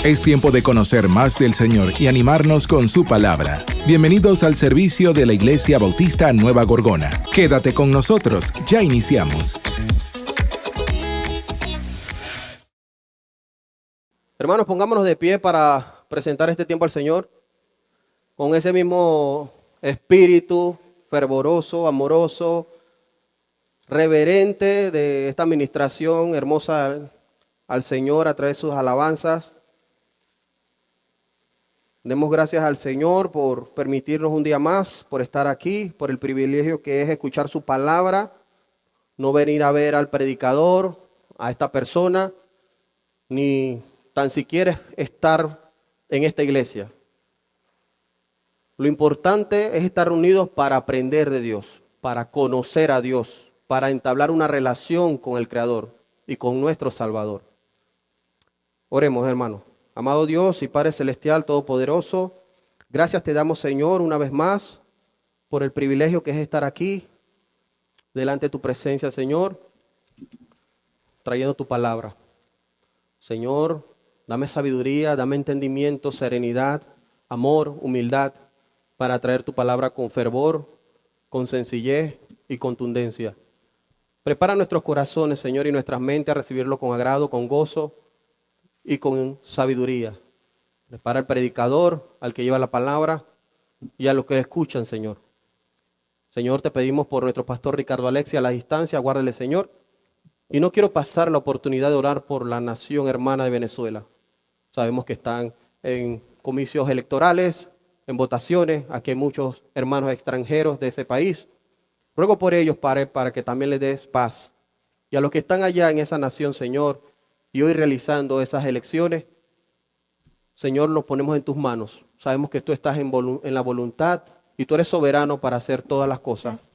Es tiempo de conocer más del Señor y animarnos con su palabra. Bienvenidos al servicio de la Iglesia Bautista Nueva Gorgona. Quédate con nosotros, ya iniciamos. Hermanos, pongámonos de pie para presentar este tiempo al Señor con ese mismo espíritu fervoroso, amoroso, reverente de esta administración hermosa al Señor a través de sus alabanzas. Demos gracias al Señor por permitirnos un día más, por estar aquí, por el privilegio que es escuchar su palabra, no venir a ver al predicador, a esta persona, ni tan siquiera estar en esta iglesia. Lo importante es estar reunidos para aprender de Dios, para conocer a Dios, para entablar una relación con el Creador y con nuestro Salvador. Oremos, hermanos. Amado Dios y Padre Celestial Todopoderoso, gracias te damos, Señor, una vez más por el privilegio que es estar aquí, delante de tu presencia, Señor, trayendo tu palabra. Señor, dame sabiduría, dame entendimiento, serenidad, amor, humildad, para traer tu palabra con fervor, con sencillez y contundencia. Prepara nuestros corazones, Señor, y nuestras mentes a recibirlo con agrado, con gozo y con sabiduría. Prepara al predicador, al que lleva la palabra y a los que escuchan, Señor. Señor, te pedimos por nuestro pastor Ricardo Alexia a la distancia, guárdale, Señor. Y no quiero pasar la oportunidad de orar por la nación hermana de Venezuela. Sabemos que están en comicios electorales, en votaciones. Aquí hay muchos hermanos extranjeros de ese país. Ruego por ellos, Padre, para que también les des paz. Y a los que están allá en esa nación, Señor, y hoy realizando esas elecciones, Señor, nos ponemos en tus manos. Sabemos que tú estás en la voluntad y tú eres soberano para hacer todas las cosas.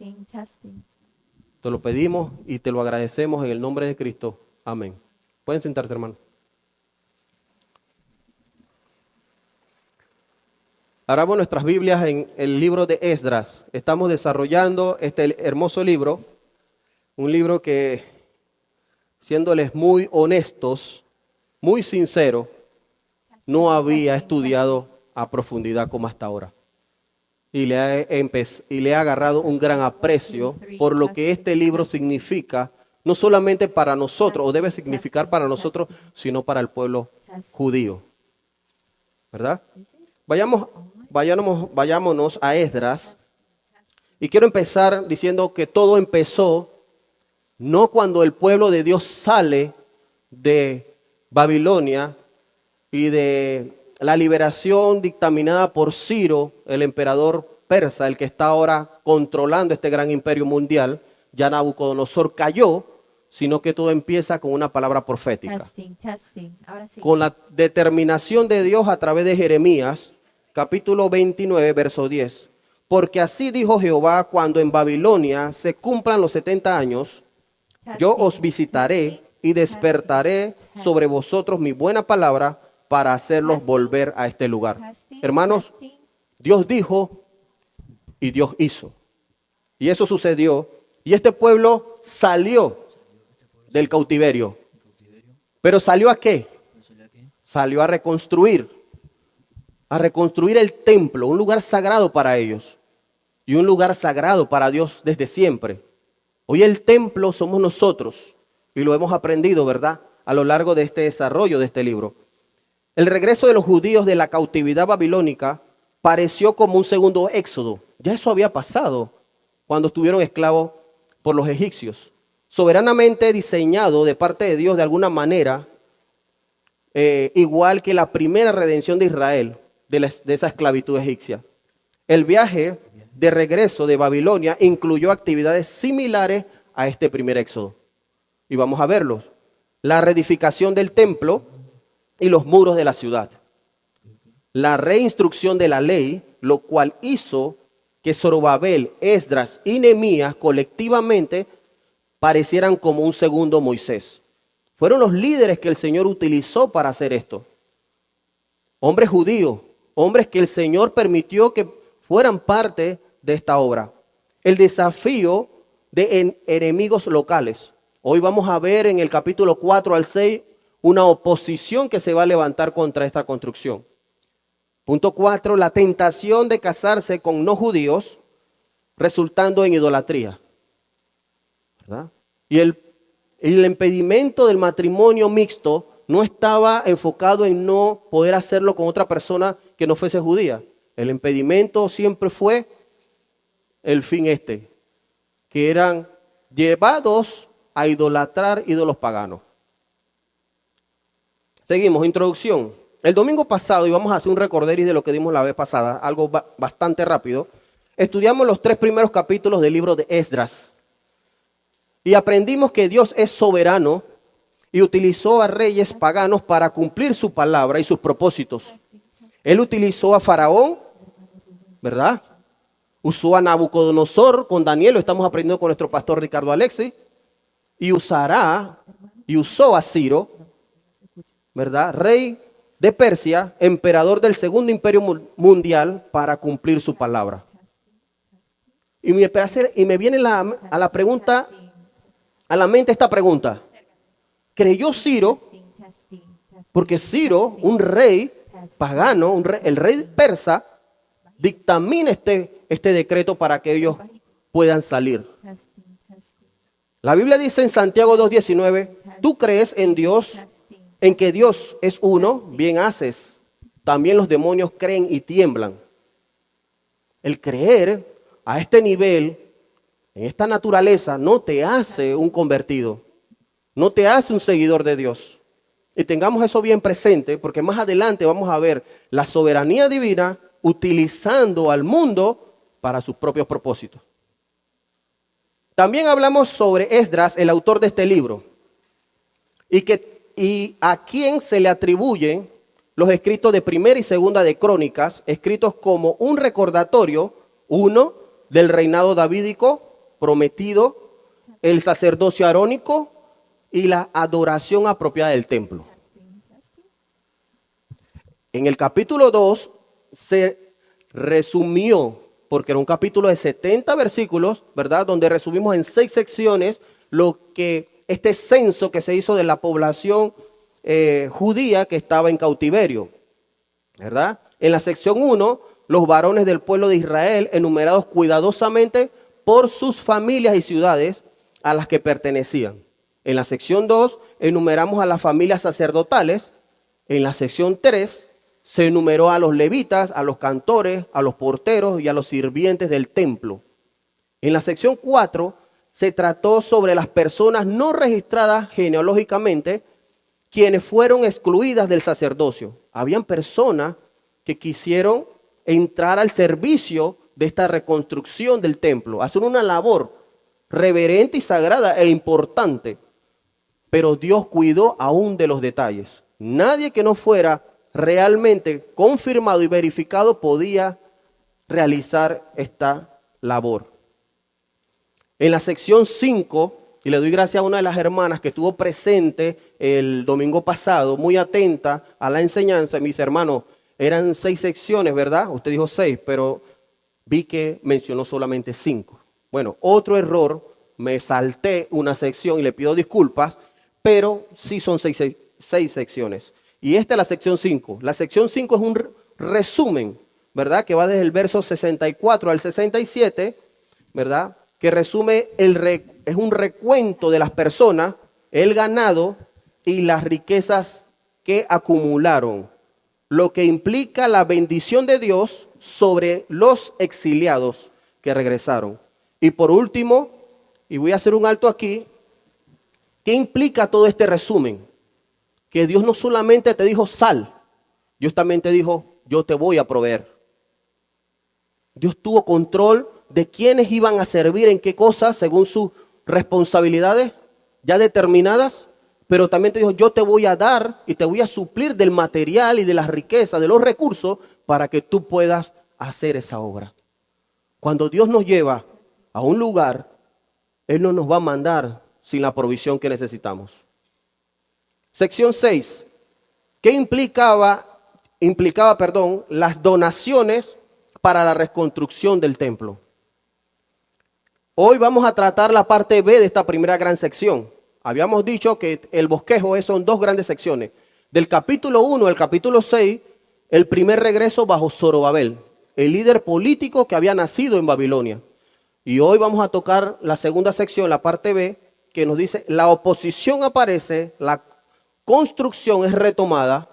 Te lo pedimos y te lo agradecemos en el nombre de Cristo. Amén. Pueden sentarse, hermano. Abramos nuestras Biblias en el libro de Esdras. Estamos desarrollando este hermoso libro, un libro que, siéndoles muy honestos, muy sinceros, no había estudiado a profundidad como hasta ahora. Y le he agarrado un gran aprecio por lo que este libro significa, no solamente para nosotros, o debe significar para nosotros, sino para el pueblo judío. ¿Verdad? Vayámonos a Esdras. Y quiero empezar diciendo que todo empezó no cuando el pueblo de Dios sale de Babilonia y de la liberación dictaminada por Ciro, el emperador persa, el que está ahora controlando este gran imperio mundial. Ya Nabucodonosor cayó, sino que todo empieza con una palabra profética. Ahora sí. Con la determinación de Dios a través de Jeremías, capítulo 29, verso 10. Porque así dijo Jehová, cuando en Babilonia se cumplan los 70 años, yo os visitaré y despertaré sobre vosotros mi buena palabra para hacerlos volver a este lugar. Hermanos, Dios dijo y Dios hizo. Y eso sucedió. Y este pueblo salió del cautiverio. ¿Pero salió a qué? Salió a reconstruir el templo, un lugar sagrado para ellos. Y un lugar sagrado para Dios desde siempre. Hoy el templo somos nosotros. Y lo hemos aprendido, ¿verdad? A lo largo de este desarrollo de este libro. El regreso de los judíos de la cautividad babilónica pareció como un segundo éxodo. Ya eso había pasado cuando estuvieron esclavos por los egipcios. Soberanamente diseñado de parte de Dios de alguna manera, igual que la primera redención de Israel de esa esclavitud egipcia. El viaje de regreso de Babilonia incluyó actividades similares a este primer éxodo. Y vamos a verlos. La reedificación del templo y los muros de la ciudad. La reinstrucción de la ley, lo cual hizo que Zorobabel, Esdras y Nehemías colectivamente parecieran como un segundo Moisés. Fueron los líderes que el Señor utilizó para hacer esto. Hombres judíos, hombres que el Señor permitió que fueran parte de esta obra. El desafío de enemigos locales. Hoy vamos a ver en el capítulo 4 al 6 una oposición que se va a levantar contra esta construcción. Punto 4, la tentación de casarse con no judíos, resultando en idolatría, ¿verdad? Y el impedimento del matrimonio mixto no estaba enfocado en no poder hacerlo con otra persona que no fuese judía. El impedimento siempre fue el fin que eran llevados a idolatrar ídolos paganos. Seguimos, introducción. El domingo pasado, y vamos a hacer un recorderis de lo que dimos la vez pasada, algo bastante rápido, estudiamos los 3 primeros capítulos del libro de Esdras. Y aprendimos que Dios es soberano y utilizó a reyes paganos para cumplir su palabra y sus propósitos. Él utilizó a Faraón, ¿verdad? Usó a Nabucodonosor con Daniel, lo estamos aprendiendo con nuestro pastor Ricardo Alexis. Y usó a Ciro, ¿verdad? Rey de Persia, emperador del segundo imperio mundial, para cumplir su palabra. Y me viene a la mente esta pregunta. ¿Creyó Ciro? Porque Ciro, un rey pagano, el rey persa, dictamina este decreto para que ellos puedan salir. La Biblia dice en Santiago 2:19, tú crees en Dios, en que Dios es uno, bien haces. También los demonios creen y tiemblan. El creer a este nivel, en esta naturaleza, no te hace un convertido, no te hace un seguidor de Dios. Y tengamos eso bien presente, porque más adelante vamos a ver la soberanía divina utilizando al mundo para sus propios propósitos. También hablamos sobre Esdras, el autor de este libro, y a quien se le atribuyen los escritos de Primera y Segunda de Crónicas, escritos como un recordatorio, uno, del reinado davídico prometido, el sacerdocio arónico y la adoración apropiada del templo. En el capítulo 2 se resumió, porque era un capítulo de 70 versículos, ¿verdad? Donde resumimos en 6 secciones lo que este censo que se hizo de la población judía que estaba en cautiverio, ¿verdad? En la sección 1, los varones del pueblo de Israel enumerados cuidadosamente por sus familias y ciudades a las que pertenecían. En la sección 2, enumeramos a las familias sacerdotales. En la sección 3, se enumeró a los levitas, a los cantores, a los porteros y a los sirvientes del templo. En la sección 4 se trató sobre las personas no registradas genealógicamente, quienes fueron excluidas del sacerdocio. Habían personas que quisieron entrar al servicio de esta reconstrucción del templo, hacer una labor reverente y sagrada e importante, pero Dios cuidó aún de los detalles. Nadie que no fuera realmente confirmado y verificado podía realizar esta labor. En la sección 5, y le doy gracias a una de las hermanas que estuvo presente el domingo pasado, muy atenta a la enseñanza. Mis hermanos, eran 6 secciones, ¿verdad? Usted dijo 6, pero vi que mencionó solamente 5. Bueno, otro error, me salté una sección y le pido disculpas, pero sí son 6 secciones. Y esta es la sección 5. La sección 5 es un resumen, ¿verdad? Que va desde el verso 64 al 67, ¿verdad? Que resume, es un recuento de las personas, el ganado y las riquezas que acumularon, lo que implica la bendición de Dios sobre los exiliados que regresaron. Y por último, y voy a hacer un alto aquí, ¿qué implica todo este resumen? Que Dios no solamente te dijo sal, Dios también te dijo yo te voy a proveer. Dios tuvo control de quiénes iban a servir en qué cosas según sus responsabilidades ya determinadas, pero también te dijo yo te voy a dar y te voy a suplir del material y de las riquezas, de los recursos para que tú puedas hacer esa obra. Cuando Dios nos lleva a un lugar, Él no nos va a mandar sin la provisión que necesitamos. Sección 6. ¿Qué implicaba las donaciones para la reconstrucción del templo? Hoy vamos a tratar la parte B de esta primera gran sección. Habíamos dicho que el bosquejo son dos grandes secciones. Del capítulo 1 al capítulo 6, el primer regreso bajo Zorobabel, el líder político que había nacido en Babilonia. Y hoy vamos a tocar la segunda sección, la parte B, que nos dice, la oposición aparece, la construcción es retomada,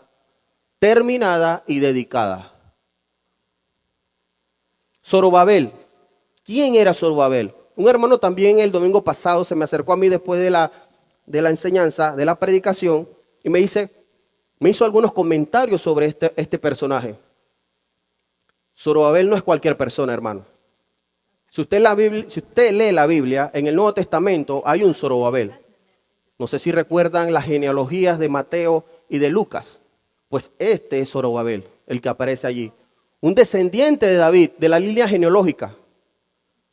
terminada y dedicada. Zorobabel. ¿Quién era Zorobabel? Un hermano también el domingo pasado se me acercó a mí después de la enseñanza, de la predicación, y me hizo algunos comentarios sobre este personaje. Zorobabel no es cualquier persona, hermano. Si usted lee la Biblia, en el Nuevo Testamento hay un Zorobabel. No sé si recuerdan las genealogías de Mateo y de Lucas. Pues este es Zorobabel, el que aparece allí. Un descendiente de David, de la línea genealógica.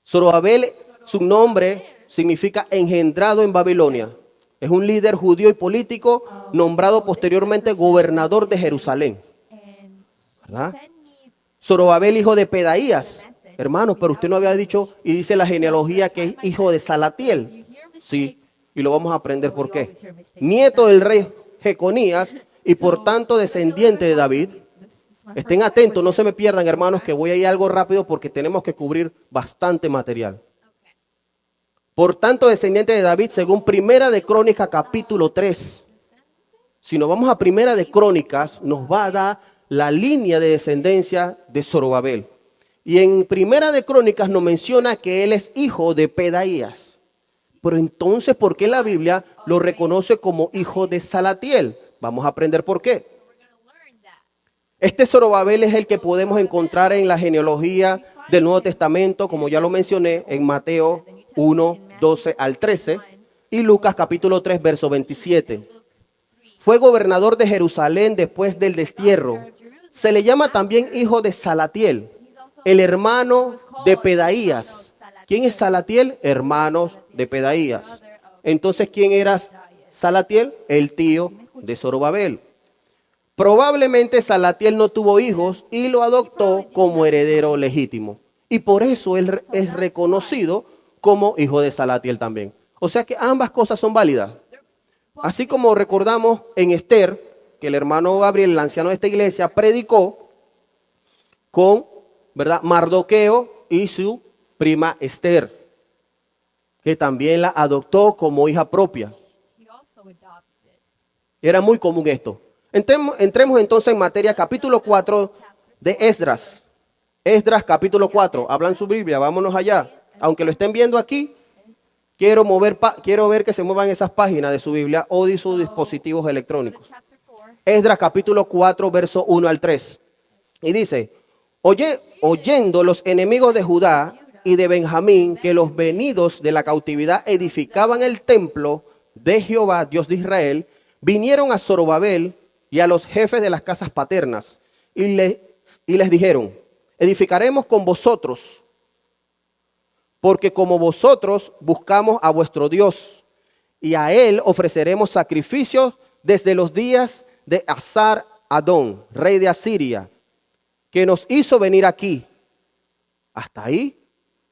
Zorobabel, su nombre significa engendrado en Babilonia. Es un líder judío y político nombrado posteriormente gobernador de Jerusalén. ¿Verdad? Zorobabel, hijo de Pedaías. Hermano, pero usted no había dicho, y dice la genealogía que es hijo de Salatiel. Sí, y lo vamos a aprender por qué. Nieto del rey Jeconías y por tanto descendiente de David. Estén atentos, no se me pierdan, hermanos, que voy a ir algo rápido porque tenemos que cubrir bastante material. Por tanto, descendiente de David, según Primera de Crónicas, capítulo 3. Si nos vamos a Primera de Crónicas, nos va a dar la línea de descendencia de Zorobabel. Y en Primera de Crónicas nos menciona que él es hijo de Pedaías. Pero entonces, ¿por qué la Biblia lo reconoce como hijo de Salatiel? Vamos a aprender por qué. Este Zorobabel es el que podemos encontrar en la genealogía del Nuevo Testamento, como ya lo mencioné, en Mateo 1, 12 al 13 y Lucas capítulo 3, verso 27. Fue gobernador de Jerusalén después del destierro. Se le llama también hijo de Salatiel, el hermano de Pedaías. ¿Quién es Salatiel? Hermanos de Pedaías. Entonces, ¿quién era Salatiel? El tío de Zorobabel. Probablemente Salatiel no tuvo hijos y lo adoptó como heredero legítimo. Y por eso él es reconocido como hijo de Salatiel también. O sea que ambas cosas son válidas. Así como recordamos en Esther, que el hermano Gabriel, el anciano de esta iglesia, predicó con, ¿verdad?, Mardoqueo y su prima Esther, que también la adoptó como hija propia. Era muy común esto. Entremos entonces en materia, capítulo 4 de Esdras. Esdras capítulo 4, hablan su Biblia, vámonos allá. Aunque lo estén viendo aquí, quiero ver que se muevan esas páginas de su Biblia o de sus dispositivos electrónicos. Esdras capítulo 4, verso 1 al 3. Y dice, oyendo los enemigos de Judá y de Benjamín que los venidos de la cautividad edificaban el templo de Jehová, Dios de Israel, vinieron a Zorobabel y a los jefes de las casas paternas y les dijeron, edificaremos con vosotros, porque como vosotros buscamos a vuestro Dios y a él ofreceremos sacrificios desde los días de Asar Adón, rey de Asiria, que nos hizo venir aquí. Hasta ahí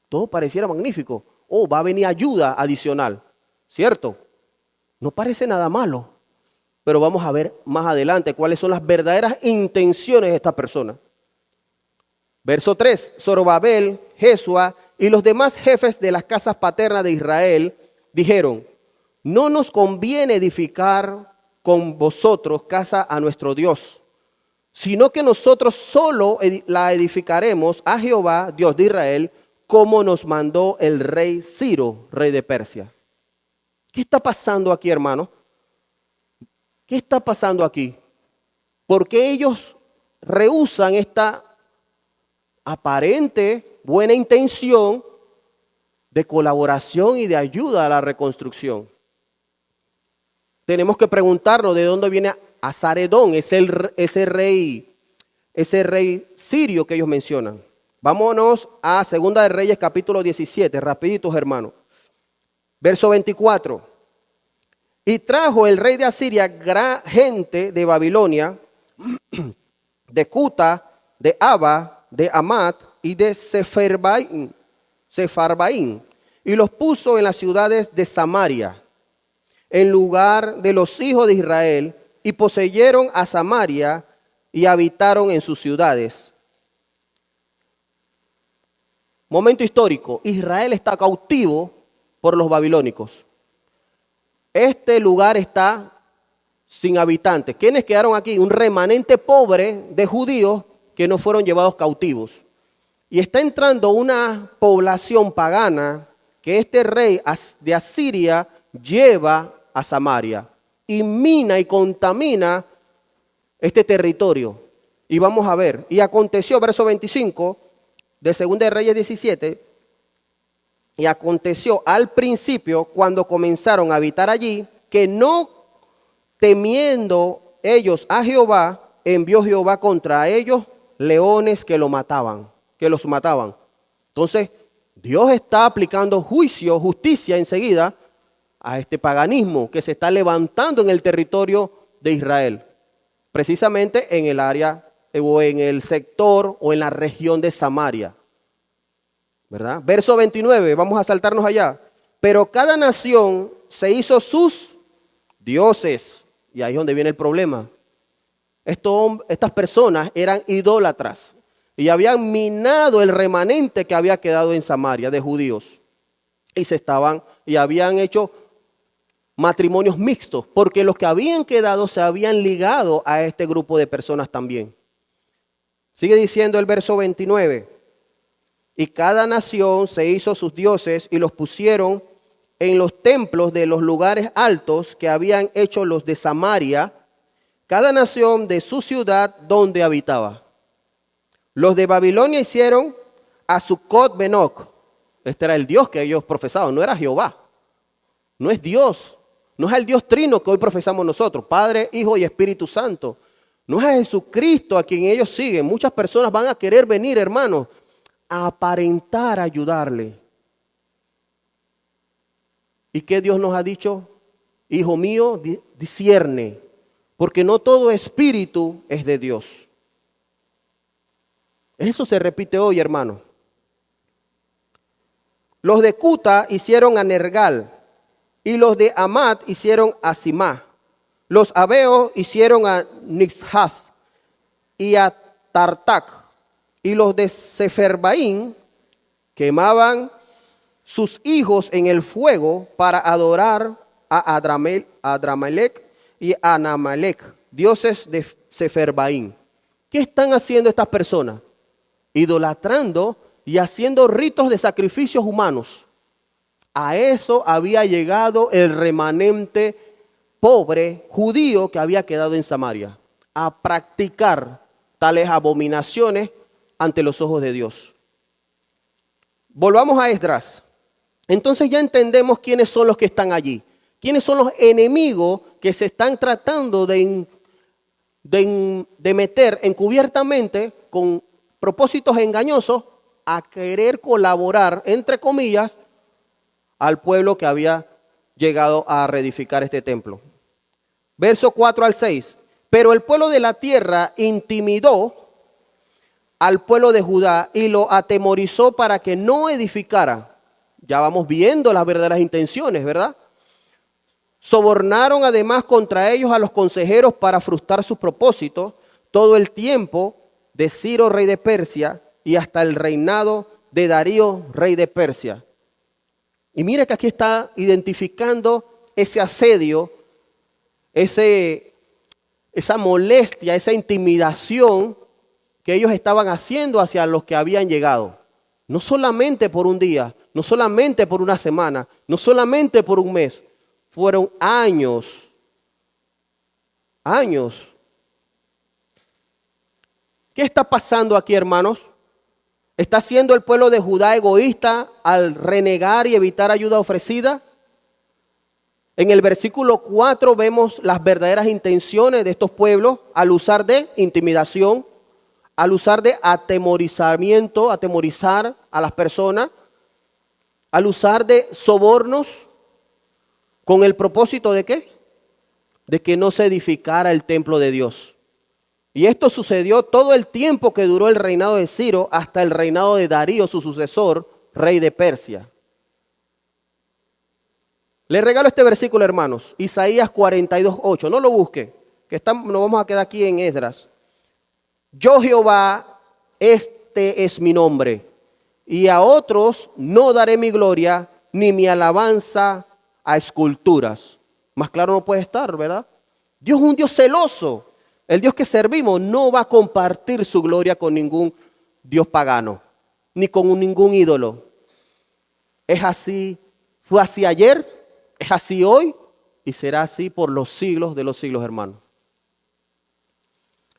todo pareciera magnífico. Oh, va a venir ayuda adicional, ¿cierto? No parece nada malo. Pero vamos a ver más adelante cuáles son las verdaderas intenciones de esta persona. Verso 3. Zorobabel, Jesua y los demás jefes de las casas paternas de Israel dijeron, no nos conviene edificar con vosotros casa a nuestro Dios, sino que nosotros solo la edificaremos a Jehová, Dios de Israel, como nos mandó el rey Ciro, rey de Persia. ¿Qué está pasando aquí, hermano? ¿Qué está pasando aquí? Porque ellos rehúsan esta aparente buena intención de colaboración y de ayuda a la reconstrucción. Tenemos que preguntarnos de dónde viene Asaredón, ese rey sirio que ellos mencionan. Vámonos a Segunda de Reyes capítulo 17, rapiditos hermanos. Verso 24. Y trajo el rey de Asiria gran gente de Babilonia, de Cuta, de Aba, de Amat y de Sefarbaín, y los puso en las ciudades de Samaria, en lugar de los hijos de Israel y poseyeron a Samaria y habitaron en sus ciudades. Momento histórico, Israel está cautivo por los babilónicos. Este lugar está sin habitantes. ¿Quiénes quedaron aquí? Un remanente pobre de judíos que no fueron llevados cautivos. Y está entrando una población pagana que este rey de Asiria lleva a Samaria y mina y contamina este territorio. Y vamos a ver, y aconteció, verso 25 de 2 de Reyes 17, y aconteció al principio, cuando comenzaron a habitar allí, que no temiendo ellos a Jehová, envió Jehová contra ellos leones que los mataban. Entonces, Dios está aplicando juicio, justicia enseguida a este paganismo que se está levantando en el territorio de Israel, precisamente en el área o en el sector o en la región de Samaria, ¿verdad? Verso 29, vamos a saltarnos allá. Pero cada nación se hizo sus dioses, y ahí es donde viene el problema. Estas personas eran idólatras y habían minado el remanente que había quedado en Samaria de judíos, y habían hecho matrimonios mixtos, porque los que habían quedado se habían ligado a este grupo de personas también. Sigue diciendo el verso 29. Y cada nación se hizo sus dioses y los pusieron en los templos de los lugares altos que habían hecho los de Samaria, cada nación de su ciudad donde habitaba. Los de Babilonia hicieron a Sucot Benoc. Este era el Dios que ellos profesaban, no era Jehová. No es Dios, no es el Dios trino que hoy profesamos nosotros, Padre, Hijo y Espíritu Santo. No es a Jesucristo a quien ellos siguen. Muchas personas van a querer venir, hermanos, a aparentar ayudarle. ¿Y qué Dios nos ha dicho? Hijo mío, discierne, porque no todo espíritu es de Dios. Eso se repite hoy, hermano. Los de Cuta hicieron a Nergal, y los de Amat hicieron a Simá. Los Abeos hicieron a Nixhath y a Tartac. Y los de Seferbaín quemaban sus hijos en el fuego para adorar a Adramelech y a Anamelech, dioses de Seferbaín. ¿Qué están haciendo estas personas? Idolatrando y haciendo ritos de sacrificios humanos. A eso había llegado el remanente pobre judío que había quedado en Samaria, a practicar tales abominaciones ante los ojos de Dios. Volvamos a Esdras. Entonces ya entendemos quiénes son los que están allí, quiénes son los enemigos que se están tratando de meter encubiertamente con propósitos engañosos a querer colaborar, entre comillas, al pueblo que había llegado a reedificar este templo. Verso 4 al 6. Pero el pueblo de la tierra intimidó al pueblo de Judá y lo atemorizó para que no edificara. Ya vamos viendo las verdaderas intenciones, ¿verdad? Sobornaron además contra ellos a los consejeros para frustrar sus propósitos todo el tiempo de Ciro, rey de Persia, y hasta el reinado de Darío, rey de Persia. Y mire que aquí está identificando ese asedio, esa molestia, esa intimidación que ellos estaban haciendo hacia los que habían llegado. No solamente por un día, no solamente por una semana, no solamente por un mes. Fueron años. Años. ¿Qué está pasando aquí, hermanos? ¿Está siendo el pueblo de Judá egoísta al renegar y evitar ayuda ofrecida? En el versículo 4 vemos las verdaderas intenciones de estos pueblos al usar de intimidación, al usar de atemorizamiento, atemorizar a las personas, al usar de sobornos, ¿con el propósito de qué? De que no se edificara el templo de Dios. Y esto sucedió todo el tiempo que duró el reinado de Ciro hasta el reinado de Darío, su sucesor, rey de Persia. Le regalo este versículo, hermanos. Isaías 42:8. No lo busque, que nos vamos a quedar aquí en Esdras. Yo Jehová, este es mi nombre, y a otros no daré mi gloria, ni mi alabanza a esculturas. Más claro no puede estar, ¿verdad? Dios es un Dios celoso. El Dios que servimos no va a compartir su gloria con ningún Dios pagano, ni con ningún ídolo. Es así, fue así ayer, es así hoy, y será así por los siglos de los siglos, hermanos.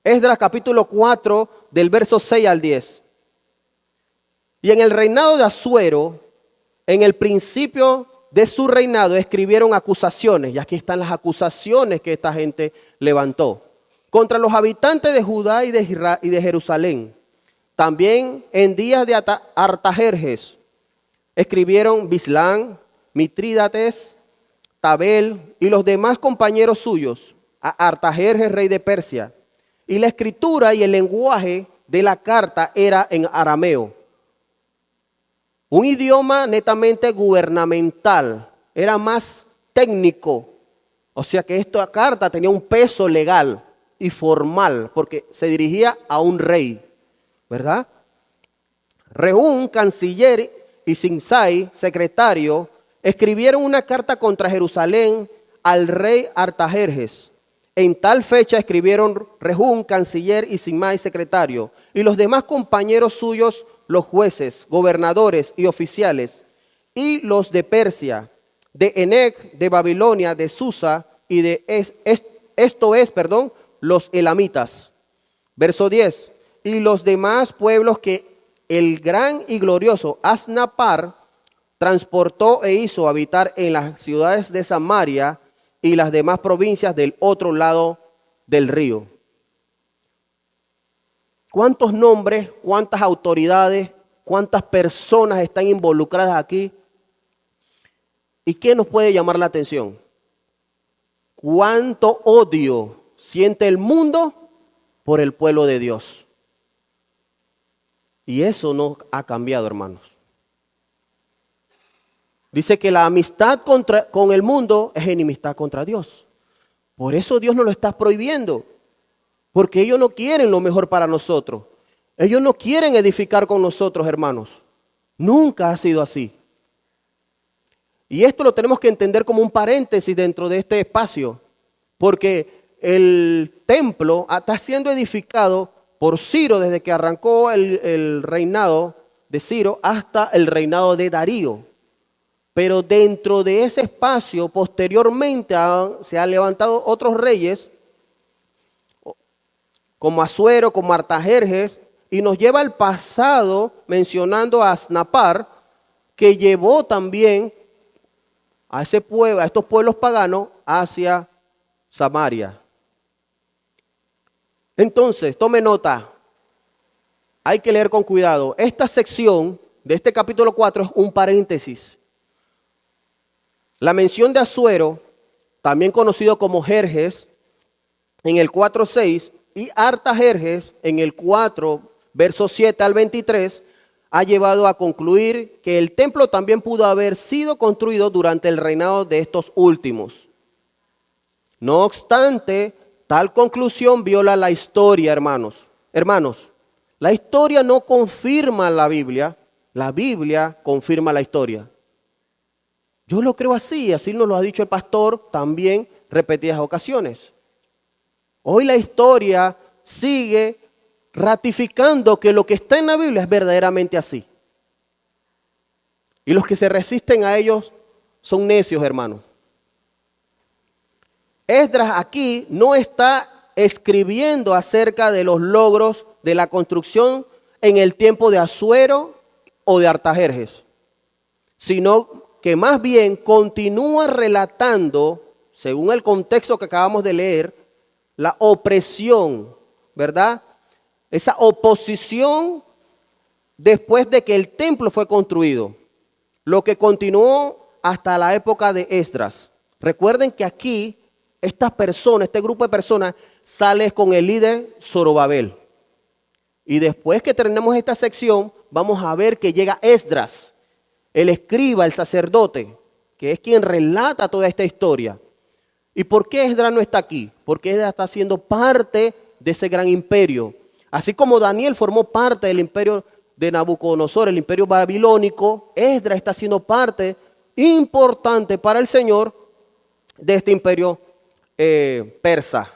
Esdras capítulo 4, del verso 6 al 10. Y en el reinado de Asuero, en el principio de su reinado, escribieron acusaciones. Y aquí están las acusaciones que esta gente levantó contra los habitantes de Judá y de Jerusalén. También en días de Artajerjes escribieron Bislán, Mitrídates, Tabel y los demás compañeros suyos a Artajerjes, rey de Persia. Y la escritura y el lenguaje de la carta era en arameo. Un idioma netamente gubernamental, era más técnico. O sea que esta carta tenía un peso legal y formal porque se dirigía a un rey, ¿verdad? Rehum, canciller, y Simsai, secretario, escribieron una carta contra Jerusalén al rey Artajerjes. En tal fecha escribieron Rehum, canciller, y Simsai, secretario, y los demás compañeros suyos, los jueces, gobernadores y oficiales, y los de Persia, de Enec, de Babilonia, de Susa, y de los elamitas. Verso 10. Y los demás pueblos que el gran y glorioso Asnapar transportó e hizo habitar en las ciudades de Samaria y las demás provincias del otro lado del río. ¿Cuántos nombres, cuántas autoridades, cuántas personas están involucradas aquí? ¿Y qué nos puede llamar la atención? ¿Cuánto odio siente el mundo por el pueblo de Dios? Y eso no ha cambiado, hermanos. Dice que la amistad con el mundo es enemistad contra Dios. Por eso Dios nos lo está prohibiendo. Porque ellos no quieren lo mejor para nosotros. Ellos no quieren edificar con nosotros, hermanos. Nunca ha sido así. Y esto lo tenemos que entender como un paréntesis dentro de este espacio. Porque el templo está siendo edificado por Ciro desde que arrancó el reinado de Ciro hasta el reinado de Darío. Pero dentro de ese espacio, posteriormente se han levantado otros reyes, como Asuero, como Artajerjes, y nos lleva al pasado mencionando a Asnapar, que llevó también a estos pueblos paganos hacia Samaria. Entonces, tome nota, hay que leer con cuidado. Esta sección de este capítulo 4 es un paréntesis. La mención de Asuero, también conocido como Jerjes, en el 4:6, y Artajerjes en el 4, versos 7 al 23, ha llevado a concluir que el templo también pudo haber sido construido durante el reinado de estos últimos. No obstante, tal conclusión viola la historia, hermanos. Hermanos, la historia no confirma la Biblia confirma la historia. Yo lo creo así nos lo ha dicho el pastor también repetidas ocasiones. Hoy la historia sigue ratificando que lo que está en la Biblia es verdaderamente así. Y los que se resisten a ellos son necios, hermanos. Esdras aquí no está escribiendo acerca de los logros de la construcción en el tiempo de Asuero o de Artajerjes, sino que más bien continúa relatando, según el contexto que acabamos de leer, la opresión, ¿verdad? Esa oposición después de que el templo fue construido, lo que continuó hasta la época de Esdras. Recuerden que aquí estas personas, este grupo de personas, sale con el líder Zorobabel. Y después que terminemos esta sección, vamos a ver que llega Esdras, el escriba, el sacerdote, que es quien relata toda esta historia. ¿Y por qué Esdras no está aquí? Porque Esdras está siendo parte de ese gran imperio. Así como Daniel formó parte del imperio de Nabucodonosor, el imperio babilónico, Esdras está siendo parte importante para el Señor de este imperio persa.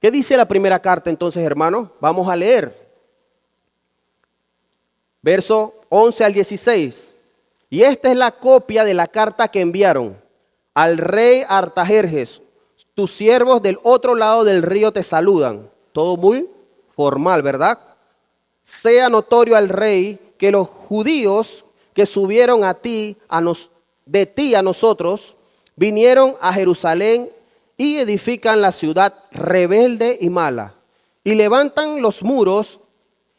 ¿Qué dice la primera carta entonces, hermanos? Vamos a leer. Verso 11 al 16. Y esta es la copia de la carta que enviaron al rey Artajerjes. Tus siervos del otro lado del río te saludan. Todo muy formal, ¿verdad? Sea notorio al rey que los judíos que subieron de ti a nosotros, vinieron a Jerusalén y edifican la ciudad rebelde y mala, y levantan los muros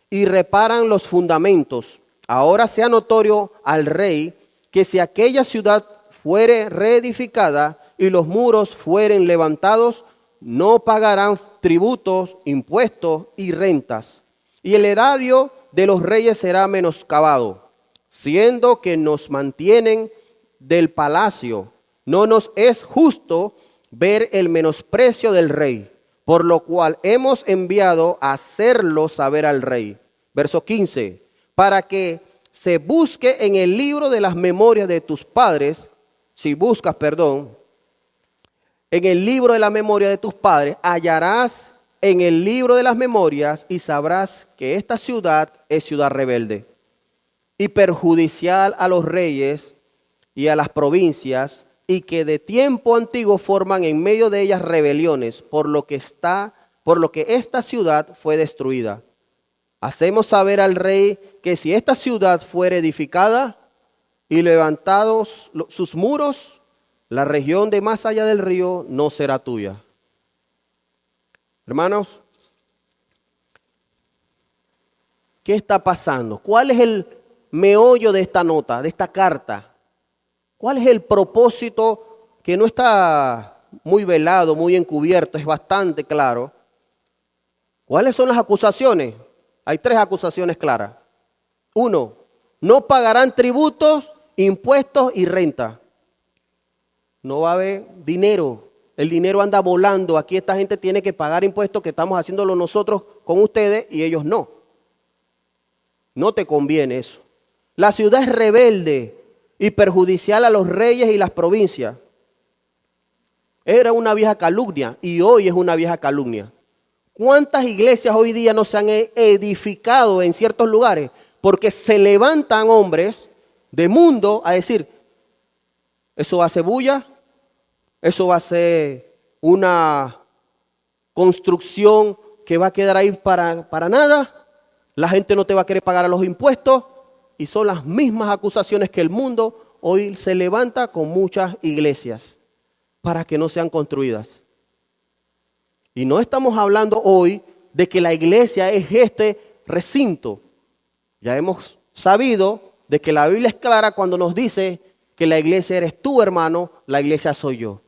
y reparan los fundamentos. Ahora sea notorio al rey que si aquella ciudad fuere reedificada y los muros fueren levantados, no pagarán tributos, impuestos y rentas, y el erario de los reyes será menoscabado, siendo que nos mantienen del palacio. No nos es justo ver el menosprecio del rey, por lo cual hemos enviado a hacerlo saber al rey. Verso 15, para que se busque en el libro de las memorias de tus padres, en el libro de la memoria de tus padres, hallarás en el libro de las memorias y sabrás que esta ciudad es ciudad rebelde y perjudicial a los reyes y a las provincias, y que de tiempo antiguo forman en medio de ellas rebeliones, por lo que esta ciudad fue destruida. Hacemos saber al rey que si esta ciudad fuere edificada y levantados sus muros, la región de más allá del río no será tuya. Hermanos, ¿qué está pasando? ¿Cuál es el meollo de esta nota, de esta carta? ¿Cuál es el propósito que no está muy velado, muy encubierto? Es bastante claro. ¿Cuáles son las acusaciones? Hay 3 acusaciones claras. 1, no pagarán tributos, impuestos y renta. No va a haber dinero. El dinero anda volando. Aquí esta gente tiene que pagar impuestos que estamos haciéndolo nosotros con ustedes y ellos no. No te conviene eso. La ciudad es rebelde y perjudicial a los reyes y las provincias. Era una vieja calumnia y hoy es una vieja calumnia. ¿Cuántas iglesias hoy día no se han edificado en ciertos lugares? Porque se levantan hombres de mundo a decir, eso va a ser bulla, eso va a ser una construcción que va a quedar ahí para nada, la gente no te va a querer pagar los impuestos, y son las mismas acusaciones que el mundo hoy se levanta con muchas iglesias para que no sean construidas. Y no estamos hablando hoy de que la iglesia es este recinto. Ya hemos sabido de que la Biblia es clara cuando nos dice que la iglesia eres tú, hermano, la iglesia soy yo.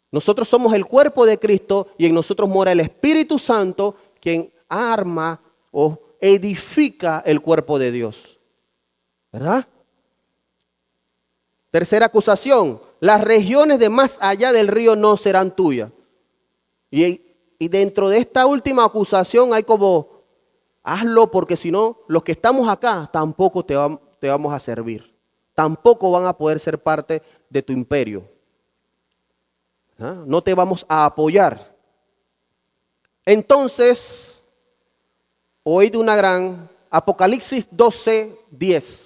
Nosotros somos el cuerpo de Cristo y en nosotros mora el Espíritu Santo, quien arma o edifica el cuerpo de Dios. ¿Verdad? Tercera acusación, las regiones de más allá del río no serán tuyas. Y dentro de esta última acusación hay como, hazlo porque si no, los que estamos acá tampoco te vamos a servir. Tampoco van a poder ser parte de tu imperio. ¿Ah? No te vamos a apoyar. Entonces, hoy de una gran Apocalipsis 12:10.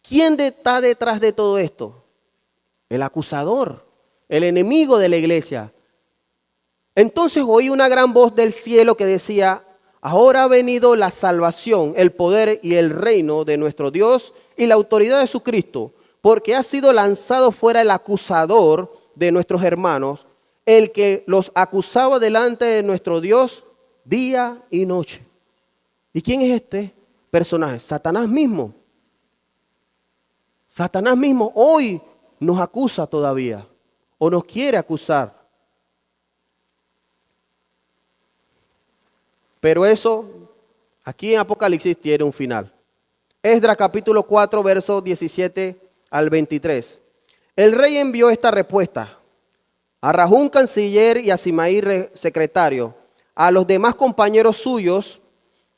¿Quién está detrás de todo esto? El acusador, el enemigo de la iglesia. Entonces oí una gran voz del cielo que decía, ahora ha venido la salvación, el poder y el reino de nuestro Dios y la autoridad de su Cristo, porque ha sido lanzado fuera el acusador de nuestros hermanos, el que los acusaba delante de nuestro Dios día y noche. ¿Y quién es este personaje? Satanás mismo. Satanás mismo hoy nos acusa todavía o nos quiere acusar. Pero eso aquí en Apocalipsis tiene un final. Esdras capítulo 4 versos 17 al 23. El rey envió esta respuesta a Rahum, canciller, y a Simaí, secretario, a los demás compañeros suyos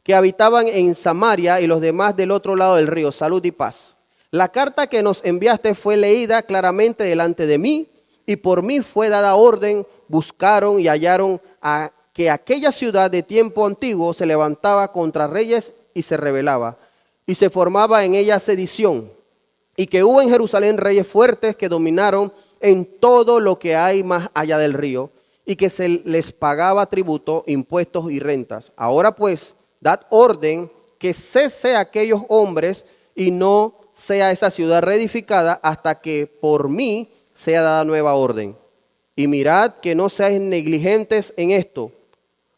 que habitaban en Samaria y los demás del otro lado del río. Salud y paz. La carta que nos enviaste fue leída claramente delante de mí, y por mí fue dada orden. Buscaron y hallaron que aquella ciudad de tiempo antiguo se levantaba contra reyes y se rebelaba, y se formaba en ella sedición, y que hubo en Jerusalén reyes fuertes que dominaron en todo lo que hay más allá del río, y que se les pagaba tributo, impuestos y rentas. Ahora pues, dad orden que cese aquellos hombres y no sea esa ciudad reedificada hasta que por mí sea dada nueva orden. Y mirad que no seáis negligentes en esto.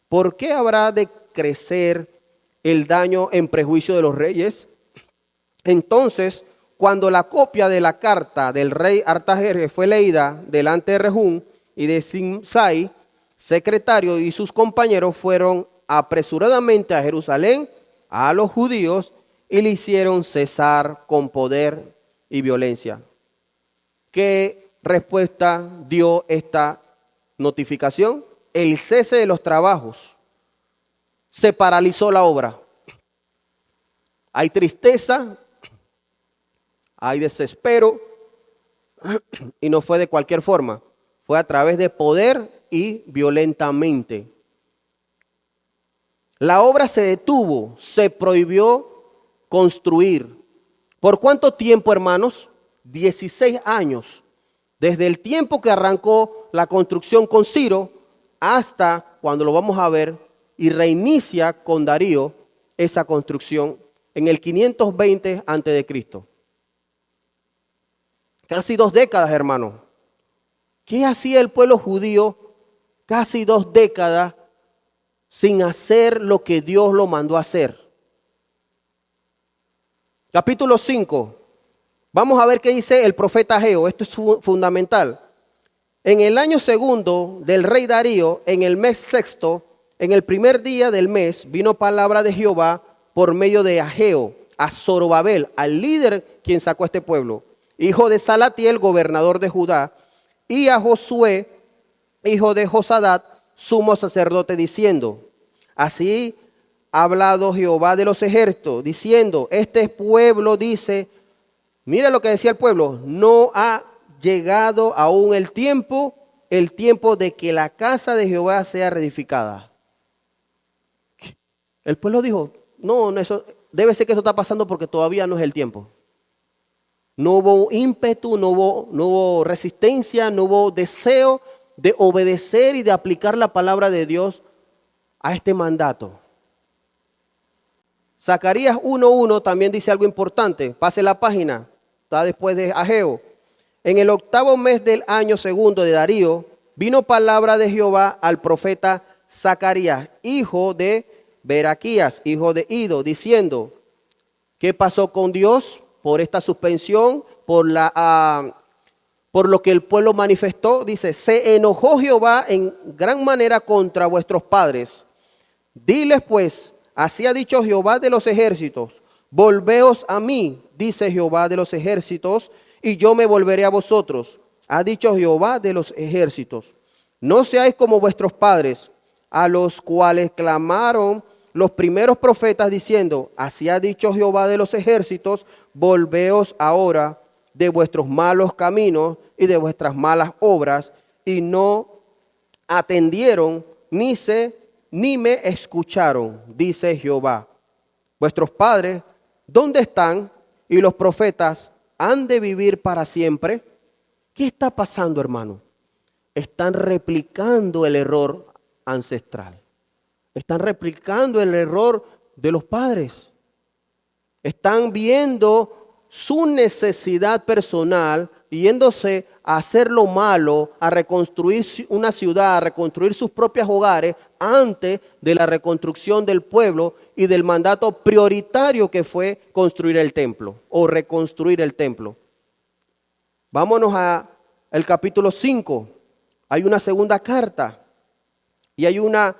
¿Por qué habrá de crecer el daño en prejuicio de los reyes? Entonces, cuando la copia de la carta del rey Artajerjes fue leída delante de Rehum y de Simsai, secretario, y sus compañeros, fueron apresuradamente a Jerusalén a los judíos y le hicieron cesar con poder y violencia. ¿Qué respuesta dio esta notificación? El cese de los trabajos. Se paralizó la obra. Hay tristeza, hay desespero, y no fue de cualquier forma, fue a través de poder y violentamente. La obra se detuvo, se prohibió construir. ¿Por cuánto tiempo, hermanos? 16 años. Desde el tiempo que arrancó la construcción con Ciro hasta cuando lo vamos a ver y reinicia con Darío esa construcción en el 520 a.C. Casi 2 décadas, hermano. ¿Qué hacía el pueblo judío casi 2 décadas sin hacer lo que Dios lo mandó a hacer? Capítulo 5. Vamos a ver qué dice el profeta Ageo. Esto es fundamental. En el año segundo del rey Darío, en el mes sexto, en el primer día del mes, vino palabra de Jehová por medio de Ageo a Zorobabel, al líder quien sacó a este pueblo, hijo de Salatiel, gobernador de Judá, y a Josué, hijo de Josadat, sumo sacerdote, diciendo: así ha hablado Jehová de los ejércitos, diciendo, este pueblo dice, mira lo que decía el pueblo, no ha llegado aún el tiempo de que la casa de Jehová sea reedificada. El pueblo dijo, no, eso debe ser que esto está pasando porque todavía no es el tiempo. No hubo ímpetu, no hubo resistencia, no hubo deseo de obedecer y de aplicar la palabra de Dios a este mandato. Zacarías 1:1 también dice algo importante. Pase la página, está después de Ageo. En el 8º mes del año segundo de Darío, vino palabra de Jehová al profeta Zacarías, hijo de Beraquías, hijo de Ido, diciendo, ¿qué pasó con Dios por esta suspensión, por lo que el pueblo manifestó? Dice, se enojó Jehová en gran manera contra vuestros padres. Diles pues, así ha dicho Jehová de los ejércitos, volveos a mí, dice Jehová de los ejércitos, y yo me volveré a vosotros. Ha dicho Jehová de los ejércitos, no seáis como vuestros padres, a los cuales clamaron los primeros profetas diciendo, así ha dicho Jehová de los ejércitos, volveos ahora de vuestros malos caminos y de vuestras malas obras, y no atendieron ni me escucharon, dice Jehová. Vuestros padres, ¿dónde están? Y los profetas han de vivir para siempre. ¿Qué está pasando, hermano? Están replicando el error ancestral. Están replicando el error de los padres. Están viendo su necesidad personal, yéndose a hacer lo malo, a reconstruir una ciudad, a reconstruir sus propios hogares antes de la reconstrucción del pueblo y del mandato prioritario que fue construir el templo o reconstruir el templo. Vámonos al capítulo 5. Hay una segunda carta y hay una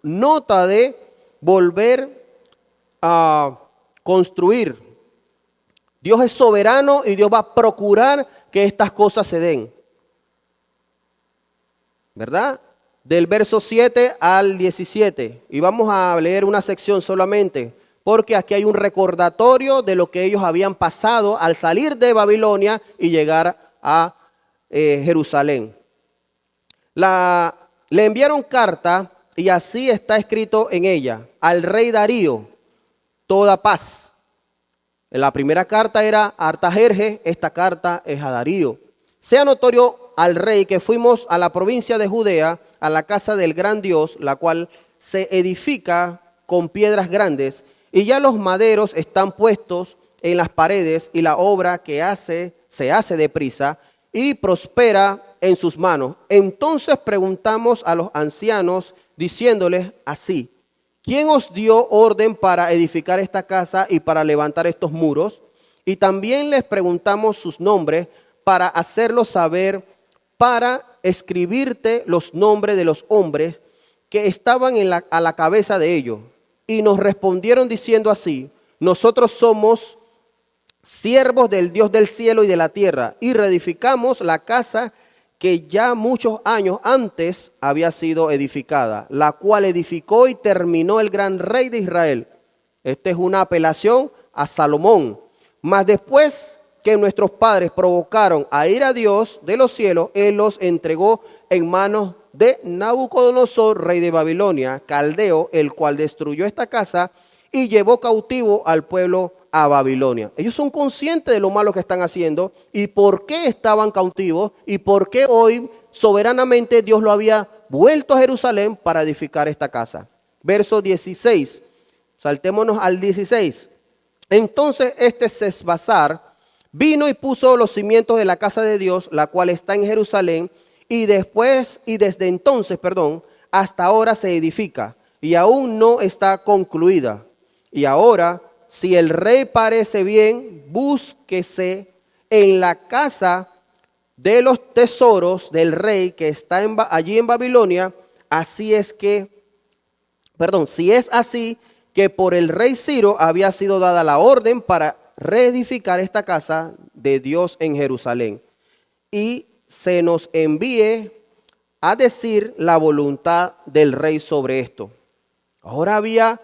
nota de volver a construir. Dios es soberano y Dios va a procurar que estas cosas se den. ¿Verdad? Del verso 7 al 17. Y vamos a leer una sección solamente, porque aquí hay un recordatorio de lo que ellos habían pasado al salir de Babilonia y llegar a Jerusalén. Le enviaron carta y así está escrito en ella: al rey Darío, toda paz. La primera carta era a Artajerjes, esta carta es a Darío. Sea notorio al rey que fuimos a la provincia de Judea, a la casa del gran Dios, la cual se edifica con piedras grandes, y ya los maderos están puestos en las paredes, y la obra que se hace deprisa y prospera en sus manos. Entonces preguntamos a los ancianos, diciéndoles así: ¿quién os dio orden para edificar esta casa y para levantar estos muros? Y también les preguntamos sus nombres para hacerlos saber, para escribirte los nombres de los hombres que estaban a la cabeza de ellos. Y nos respondieron diciendo así: nosotros somos siervos del Dios del cielo y de la tierra, y reedificamos la casa que ya muchos años antes había sido edificada, la cual edificó y terminó el gran rey de Israel. Esta es una apelación a Salomón. Mas después que nuestros padres provocaron a ir a Dios de los cielos, Él los entregó en manos de Nabucodonosor, rey de Babilonia, caldeo, el cual destruyó esta casa y llevó cautivo al pueblo a Babilonia. Ellos son conscientes de lo malo que están haciendo y por qué estaban cautivos y por qué hoy soberanamente Dios lo había vuelto a Jerusalén para edificar esta casa. Verso 16, saltémonos al 16. Entonces Sesbazar vino y puso los cimientos de la casa de Dios, la cual está en Jerusalén, y desde entonces, hasta ahora se edifica, y aún no está concluida. Y ahora, si el rey parece bien, búsquese en la casa de los tesoros del rey que está allí en Babilonia. Si es así que por el rey Ciro había sido dada la orden para reedificar esta casa de Dios en Jerusalén, y se nos envíe a decir la voluntad del rey sobre esto. Ahora había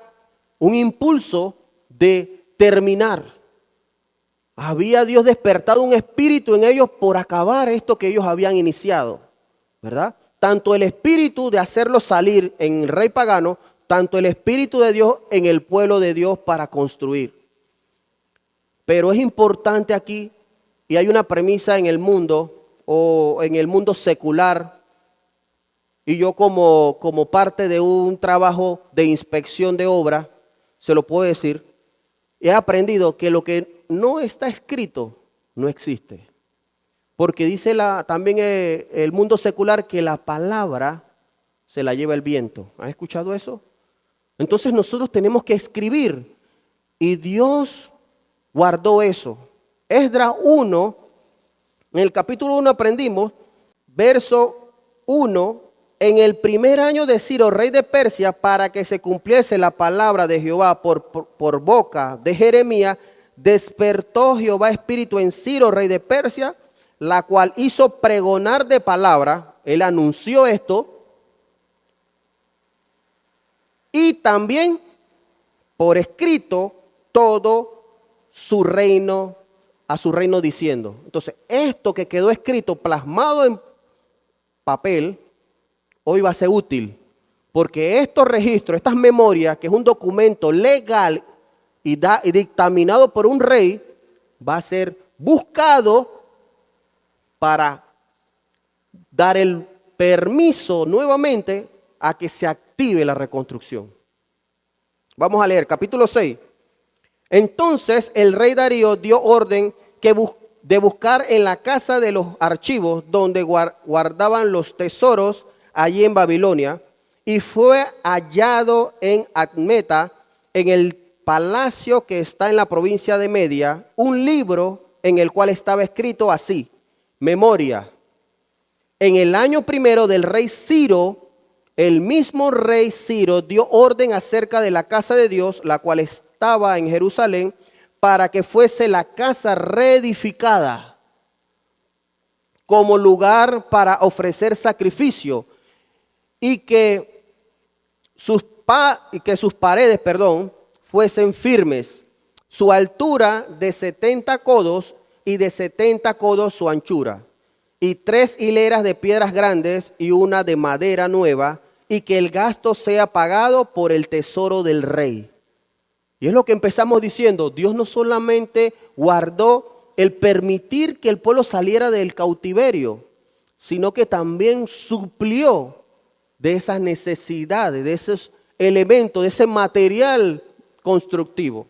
un impulso de terminar. Había Dios despertado un espíritu en ellos por acabar esto que ellos habían iniciado, ¿verdad? Tanto el espíritu de hacerlo salir en el rey pagano, tanto el espíritu de Dios en el pueblo de Dios para construir. Pero es importante aquí, y hay una premisa en el mundo o en el mundo secular, y yo como parte de un trabajo de inspección de obra, se lo puedo decir, he aprendido que lo que no está escrito no existe. Porque dice también el mundo secular que la palabra se la lleva el viento. ¿Has escuchado eso? Entonces nosotros tenemos que escribir, y Dios guardó eso. Esdras 1, en el capítulo 1 aprendimos, verso 1, en el primer año de Ciro, rey de Persia, para que se cumpliese la palabra de Jehová por boca de Jeremías, despertó Jehová espíritu en Ciro, rey de Persia, la cual hizo pregonar de palabra, él anunció esto, y también por escrito todo su reino, a su reino diciendo. Entonces, esto que quedó escrito, plasmado en papel, hoy va a ser útil, porque estos registros, estas memorias, que es un documento legal y dictaminado por un rey, va a ser buscado para dar el permiso nuevamente a que se active la reconstrucción. Vamos a leer capítulo 6. Entonces el rey Darío dio orden de buscar en la casa de los archivos donde guardaban los tesoros allí en Babilonia, y fue hallado en Admeta, en el palacio que está en la provincia de Media, un libro en el cual estaba escrito así: memoria. En el año primero del rey Ciro, el mismo rey Ciro dio orden acerca de la casa de Dios, la cual estaba en Jerusalén, para que fuese la casa reedificada. como lugar para ofrecer sacrificio y que sus paredes, fuesen firmes, su altura de 70 codos y de 70 codos su anchura, y 3 hileras de piedras grandes y una de madera nueva, y que el gasto sea pagado por el tesoro del rey. Y es lo que empezamos diciendo, Dios no solamente guardó el permitir que el pueblo saliera del cautiverio, sino que también suplió de esas necesidades, de esos elementos, de ese material constructivo,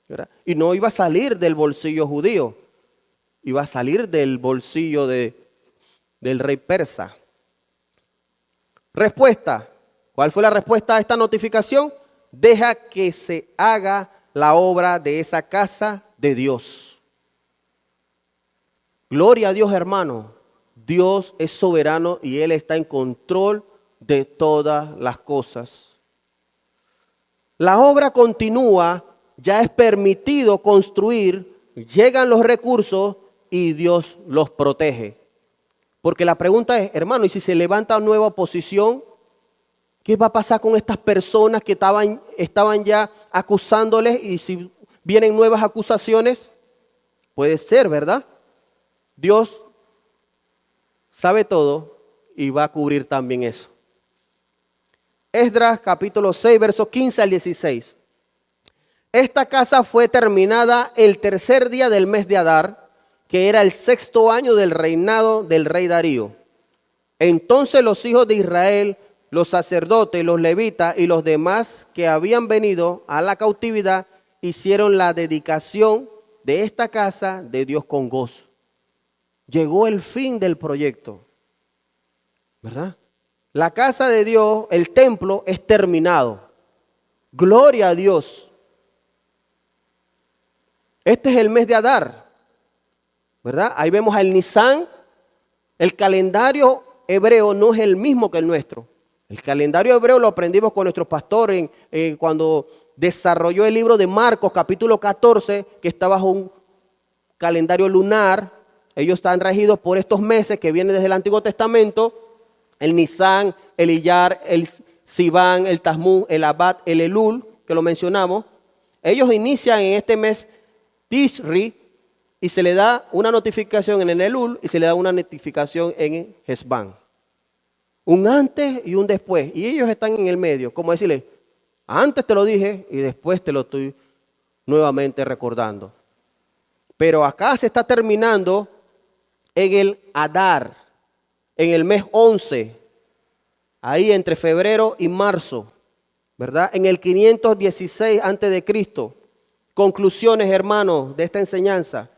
¿verdad? Y no iba a salir del bolsillo judío, iba a salir del bolsillo del rey persa. Respuesta. ¿Cuál fue la respuesta a esta notificación? Deja que se haga la obra de esa casa de Dios. Gloria a Dios, hermano. Dios es soberano y Él está en control de todas las cosas. La obra continúa, ya es permitido construir, llegan los recursos y Dios los protege. Porque la pregunta es, hermano, ¿y si se levanta nueva oposición? ¿Qué va a pasar con estas personas que estaban ya acusándoles y si vienen nuevas acusaciones? Puede ser, ¿verdad? Dios sabe todo y va a cubrir también eso. Esdras capítulo 6, versos 15 al 16. Esta casa fue terminada el tercer día del mes de Adar, que era el 6º año del reinado del rey Darío. Entonces los hijos de Israel, los sacerdotes, los levitas y los demás que habían venido a la cautividad, hicieron la dedicación de esta casa de Dios con gozo. Llegó el fin del proyecto, ¿verdad? La casa de Dios, el templo, es terminado. Gloria a Dios. Este es el mes de Adar, ¿verdad? Ahí vemos al Nisan. El calendario hebreo no es el mismo que el nuestro. El calendario hebreo lo aprendimos con nuestro pastor cuando desarrolló el libro de Marcos, capítulo 14, que está bajo un calendario lunar. Ellos están regidos por estos meses que vienen desde el Antiguo Testamento. El Nisan, el Iyar, el Sivan, el Tasmuz, el Abad, el Elul, que lo mencionamos. Ellos inician en este mes Tishri y se le da una notificación en el Elul y se le da una notificación en Hesban. Un antes y un después. Y ellos están en el medio. Como decirle, antes te lo dije y después te lo estoy nuevamente recordando. Pero acá se está terminando en el Adar, en el mes 11, ahí entre febrero y marzo, ¿verdad? En el 516 antes de Cristo. Conclusiones, hermanos, de esta enseñanza.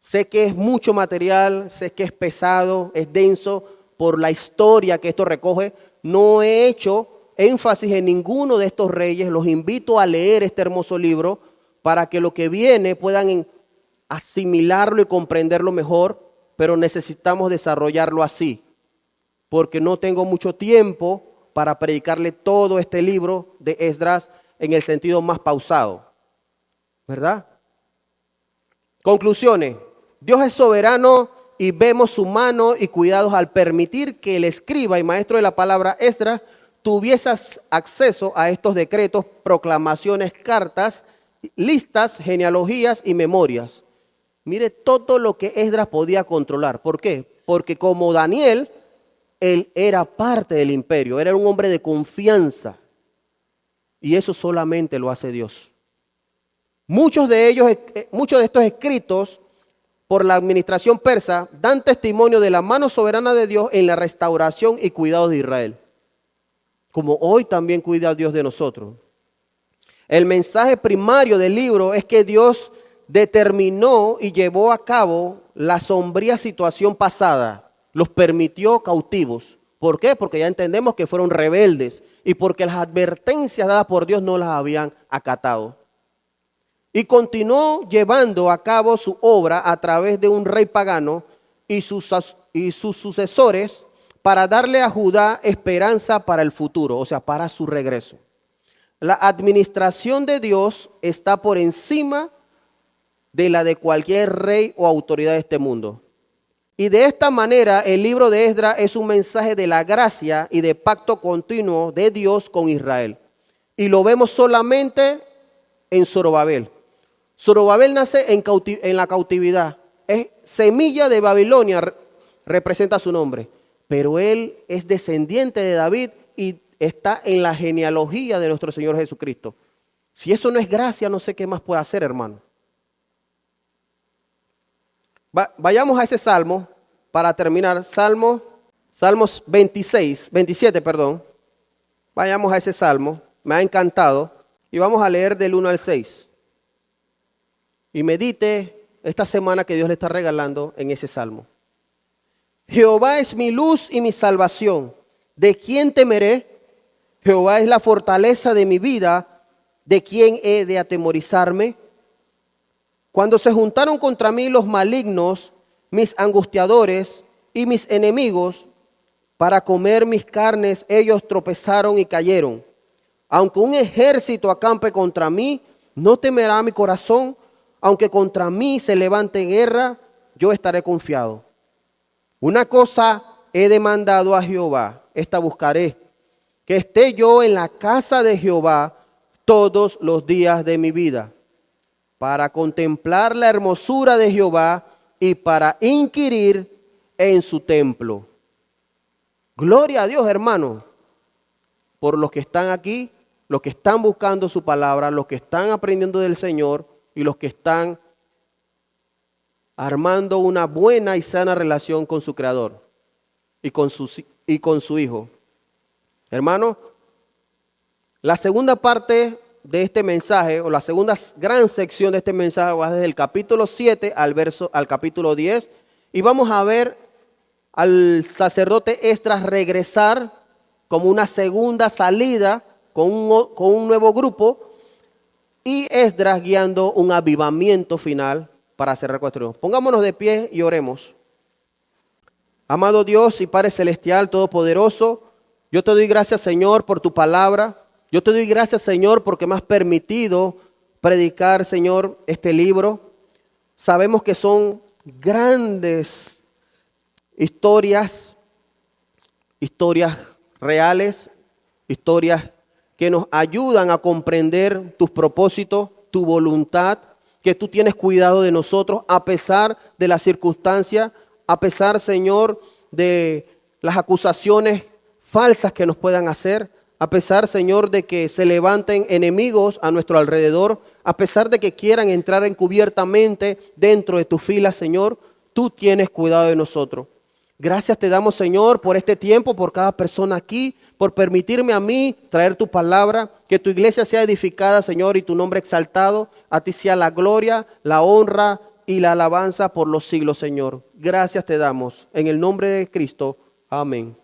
Sé que es mucho material, sé que es pesado, es denso por la historia que esto recoge. No he hecho énfasis en ninguno de estos reyes. Los invito a leer este hermoso libro para que lo que viene puedan asimilarlo y comprenderlo mejor, pero necesitamos desarrollarlo así, porque no tengo mucho tiempo para predicarle todo este libro de Esdras en el sentido más pausado, ¿verdad? Conclusiones. Dios es soberano y vemos su mano y cuidados al permitir que el escriba y maestro de la palabra Esdras tuviese acceso a estos decretos, proclamaciones, cartas, listas, genealogías y memorias. Mire todo lo que Esdras podía controlar. ¿Por qué? Porque como Daniel, él era parte del imperio, era un hombre de confianza. Y eso solamente lo hace Dios. Muchos de estos escritos por la administración persa dan testimonio de la mano soberana de Dios en la restauración y cuidado de Israel. Como hoy también cuida Dios de nosotros. El mensaje primario del libro es que Dios determinó y llevó a cabo la sombría situación pasada. Los permitió cautivos. ¿Por qué? Porque ya entendemos que fueron rebeldes y porque las advertencias dadas por Dios no las habían acatado. Y continuó llevando a cabo su obra a través de un rey pagano y sus sucesores para darle a Judá esperanza para el futuro, o sea, para su regreso. La administración de Dios está por encima de la de cualquier rey o autoridad de este mundo. Y de esta manera el libro de Esdras es un mensaje de la gracia y de pacto continuo de Dios con Israel. Y lo vemos solamente en Zorobabel. Zorobabel nace en la cautividad. Es semilla de Babilonia, representa su nombre. Pero él es descendiente de David y está en la genealogía de nuestro Señor Jesucristo. Si eso no es gracia, no sé qué más puede hacer, hermano. Vayamos a ese salmo para terminar. Salmos 27. Vayamos a ese salmo. Me ha encantado. Y vamos a leer del 1 al 6. Y medite esta semana que Dios le está regalando en ese salmo. Jehová es mi luz y mi salvación. ¿De quién temeré? Jehová es la fortaleza de mi vida. ¿De quién he de atemorizarme? Cuando se juntaron contra mí los malignos, mis angustiadores y mis enemigos, para comer mis carnes, ellos tropezaron y cayeron. Aunque un ejército acampe contra mí, no temerá mi corazón. Aunque contra mí se levante guerra, yo estaré confiado. Una cosa he demandado a Jehová, esta buscaré, que esté yo en la casa de Jehová todos los días de mi vida, para contemplar la hermosura de Jehová y para inquirir en su templo. Gloria a Dios, hermano, por los que están aquí, los que están buscando su palabra, los que están aprendiendo del Señor y los que están armando una buena y sana relación con su Creador y con su Hijo. Hermano, la segunda parte de este mensaje, o la segunda gran sección de este mensaje, va desde el capítulo 7 al capítulo 10, y vamos a ver al sacerdote Esdras regresar como una segunda salida con un nuevo grupo, y Esdras guiando un avivamiento final para ser reconstruido. Pongámonos de pie y oremos. Amado Dios y Padre Celestial Todopoderoso, yo te doy gracias, Señor, por tu palabra. Yo te doy gracias, Señor, porque me has permitido predicar, Señor, este libro. Sabemos que son grandes historias reales, historias que nos ayudan a comprender tus propósitos, tu voluntad, que tú tienes cuidado de nosotros a pesar de las circunstancias, a pesar, Señor, de las acusaciones falsas que nos puedan hacer, a pesar, Señor, de que se levanten enemigos a nuestro alrededor, a pesar de que quieran entrar encubiertamente dentro de tus filas, Señor, tú tienes cuidado de nosotros. Gracias te damos, Señor, por este tiempo, por cada persona aquí, por permitirme a mí traer tu palabra, que tu iglesia sea edificada, Señor, y tu nombre exaltado. A ti sea la gloria, la honra y la alabanza por los siglos, Señor. Gracias te damos. En el nombre de Cristo. Amén.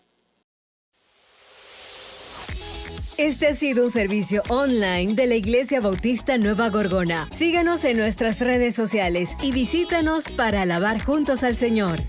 Este ha sido un servicio online de la Iglesia Bautista Nueva Gorgona. Síguenos en nuestras redes sociales y visítanos para alabar juntos al Señor.